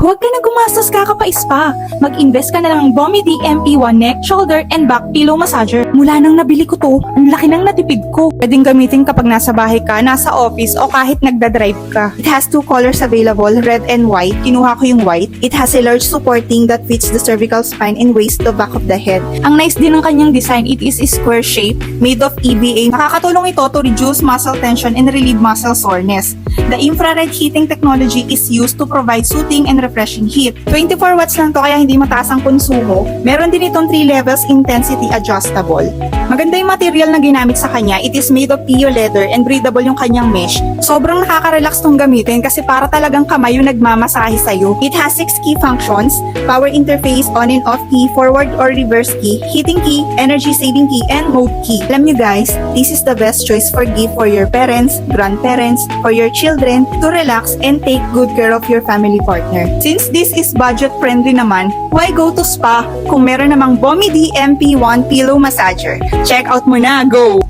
Huwag ka na gumastos kaka-pa-spa. Mag-invest ka na lang ng Bomidi MP1 Neck, Shoulder, and Back Pillow Massager. Mula nang nabili ko to, ang laki nang natipid ko. Pwedeng gamitin kapag nasa bahay ka, nasa office, o kahit nagda-drive ka. It has two colors available, red and white. Kinuha ko yung white. It has a large supporting that fits the cervical spine and waist the back of the head. Ang nice din ng kanyang design, it is a square shape, made of EVA. Nakakatulong ito to reduce muscle tension and relieve muscle soreness. The infrared heating technology is used to provide soothing and refreshing heat. 24 watts lang to kaya hindi mataas ang konsumo. Meron din itong 3 levels intensity adjustable. Maganda yung material na ginamit sa kanya. It is made of PU leather and breathable yung kanyang mesh. Sobrang nakaka-relax tong gamitin kasi para talagang kamay yung nagmamasahe sa'yo. It has 6 key functions: power interface, on and off key, forward or reverse key, heating key, energy saving key, and mode key. Alam nyo guys, this is the best choice for gift for your parents, grandparents, for your children to relax and take good care of your family partner. Since this is budget friendly naman, why go to spa kung meron namang Bomidi MP1 Pillow Massager? Check out mo na, go!